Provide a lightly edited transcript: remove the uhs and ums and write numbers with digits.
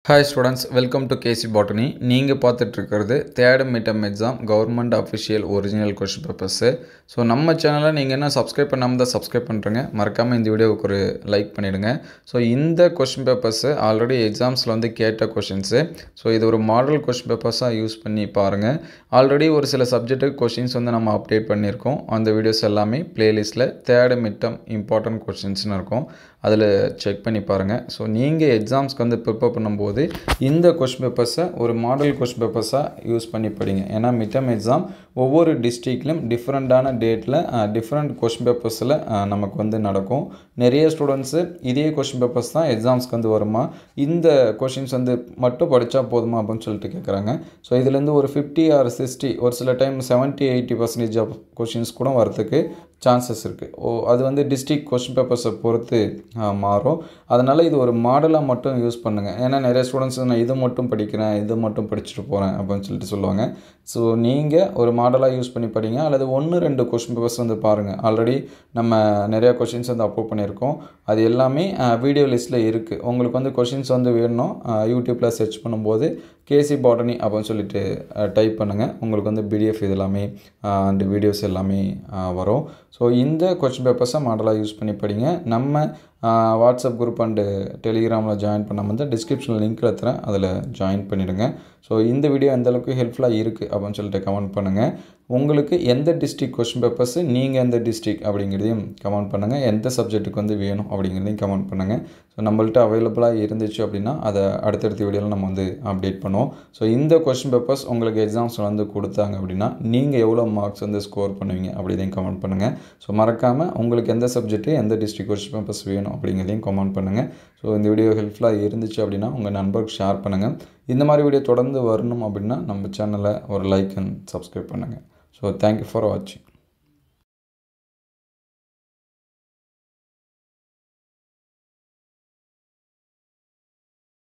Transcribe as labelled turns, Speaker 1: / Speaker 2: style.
Speaker 1: Hi students, welcome to KC Botany. நீங்கள் பார்த்துட்டு இருக்கிறது third midterm exam government official original question papers. So நம்ம சேனலை நீங்கள் என்ன சப்ஸ்கிரைப் பண்ணாமல் தான் சப்ஸ்கிரைப் பண்ணுறங்க, மறக்காமல் இந்த வீடியோவுக்கு ஒரு லைக் பண்ணிவிடுங்க. ஸோ இந்த கொஸ்டின் பேப்பர்ஸு ஆல்ரெடி எக்ஸாம்ஸில் வந்து கேட்ட கொஷின்ஸு. ஸோ இது ஒரு மாடல் கொஸ்டின் பேப்பர்ஸாக யூஸ் பண்ணி பாருங்கள். ஆல்ரெடி ஒரு சில சப்ஜெக்ட்டுக்கு கொஷின்ஸ் வந்து நம்ம அப்டேட் பண்ணியிருக்கோம். அந்த வீடியோஸ் எல்லாமே ப்ளேலிஸ்ட்டில் தேர்ட் மிட்டம் இம்பார்ட்டன்ட் கொஷின்ஸ்னு இருக்கும், அதில் செக் பண்ணி பாருங்கள். ஸோ நீங்கள் எக்ஸாம்ஸ்க்கு வந்து ப்ரிப்பேர் பண்ணும்போது இந்த கொஸ்டின் பேப்பர்ஸை ஒரு மாடல் கொஸ்டின் பேப்பர்ஸாக யூஸ் பண்ணி படிங்க. ஏன்னா மிட்டம் எக்ஸாம் ஒவ்வொரு டிஸ்ட்ரிக்ட்லையும் டிஃப்ரெண்ட்டான டேட்டில் டிஃப்ரெண்ட் கொஸ்டின் பேப்பர்ஸில் நமக்கு வந்து நடக்கும். நிறைய ஸ்டூடெண்ட்ஸு இதே கொஸ்டின் பேப்பர்ஸ் தான் எக்ஸாம்ஸ்க்கு வந்து வருமா, இந்த கொஷின்ஸ் வந்து மட்டும் படித்தா போதுமா அப்படின்னு சொல்லிட்டு கேட்குறாங்க. ஸோ இதுலேருந்து ஒரு 50 or 60, ஒரு சில டைம் 70-80% ஆஃப் கொஷின்ஸ் கூட வரதுக்கு சான்சஸ் இருக்குது. அது வந்து டிஸ்ட்ரிக்ட் கொஸ்டின் பேப்பர்ஸை பொறுத்து மாறும். அதனால் இது ஒரு மாடலாக மட்டும் யூஸ் பண்ணுங்கள். ஏன்னா நிறைய ஸ்டூடெண்ட்ஸ் நான் இது மட்டும் படிக்கிறேன், இது மட்டும் படிச்சுட்டு போகிறேன் அப்படின்னு சொல்லிட்டு சொல்லுவாங்க. ஸோ நீங்கள் ஒரு மாடலாக யூஸ் பண்ணி படிங்க, அல்லது 1-2 கொஸ்டின் பேப்பர்ஸ் வந்து பாருங்கள். ஆல்ரெடி நம்ம நிறையா கொஷின்ஸ் வந்து அப்லோட் பண்ணியிருக்கோம். அது எல்லாமே வீடியோ லிஸ்ட்டில் இருக்குது. உங்களுக்கு வந்து கொஷின்ஸ் வந்து வேணும், யூடியூப்பில் சர்ச் பண்ணும்போது கேசி பாட்டனி அப்படின்னு சொல்லிட்டு டைப் பண்ணுங்கள். உங்களுக்கு வந்து பிடிஎஃப் இது எல்லாமே அண்ட் வீடியோஸ் எல்லாமே வரும். ஸோ இந்த கொஸ்டின் பேப்பர்ஸை மாடலாக யூஸ் பண்ணி படிங்க. நம்ம வாட்ஸ்அப் குரூப் அண்டு டெலிகிராமில் ஜாயின் பண்ணாமல் வந்து டிஸ்கிரிப்ஷனில் லிங்க் தரேன், அதில் ஜாயின் பண்ணிவிடுங்க. ஸோ இந்த வீடியோ எந்தளவுக்கு ஹெல்ப்ஃபுல்லாக இருக்குது அப்படின்னு சொல்லிட்டு கமெண்ட் பண்ணுங்கள். உங்களுக்கு எந்த டிஸ்ட்ரிக்ட் கொஸ்டின் பேப்பர்ஸு, நீங்கள் எந்த டிஸ்ட்ரிக்ட் அப்படிங்கிறதையும் கமெண்ட் பண்ணுங்கள். எந்த சப்ஜெக்ட்டுக்கு வந்து வேணும் அப்படிங்கிறதையும் கமெண்ட் பண்ணுங்கள். ஸோ நம்மள்ட்ட அவைலபிளாக இருந்துச்சு அப்படின்னா அதை அடுத்தடுத்த வீடியோவில் நம்ம வந்து அப்டேட் பண்ணுவோம். ஸோ இந்த கொஸ்டின் பேப்பர்ஸ் உங்களுக்கு எக்ஸாம்ஸில் வந்து கொடுத்தாங்க அப்படின்னா நீங்கள் எவ்வளோ மார்க்ஸ் வந்து ஸ்கோர் பண்ணுவீங்க அப்படிதையும் கமெண்ட் பண்ணுங்கள். ஸோ மறக்காமல் உங்களுக்கு எந்த சப்ஜெக்ட்டு எந்த டிஸ்ட்ரிக்ட் கொஸ்டின் பேப்பர்ஸ் வேணும் அப்படிங்கிறதையும் கமெண்ட் பண்ணுங்கள். ஸோ இந்த வீடியோ ஹெல்ப்ஃபுல்லாக இருந்துச்சு அப்படின்னா உங்கள் நண்பருக்கு ஷேர் பண்ணுங்கள். இந்த மாதிரி வீடியோ தொடர்ந்து வரணும் அப்படின்னா நம்ம சேனலை ஒரு லைக் அண்ட் சப்ஸ்கிரைப் பண்ணுங்கள். ஸோ தேங்க்யூ ஃபார் வாட்சிங்.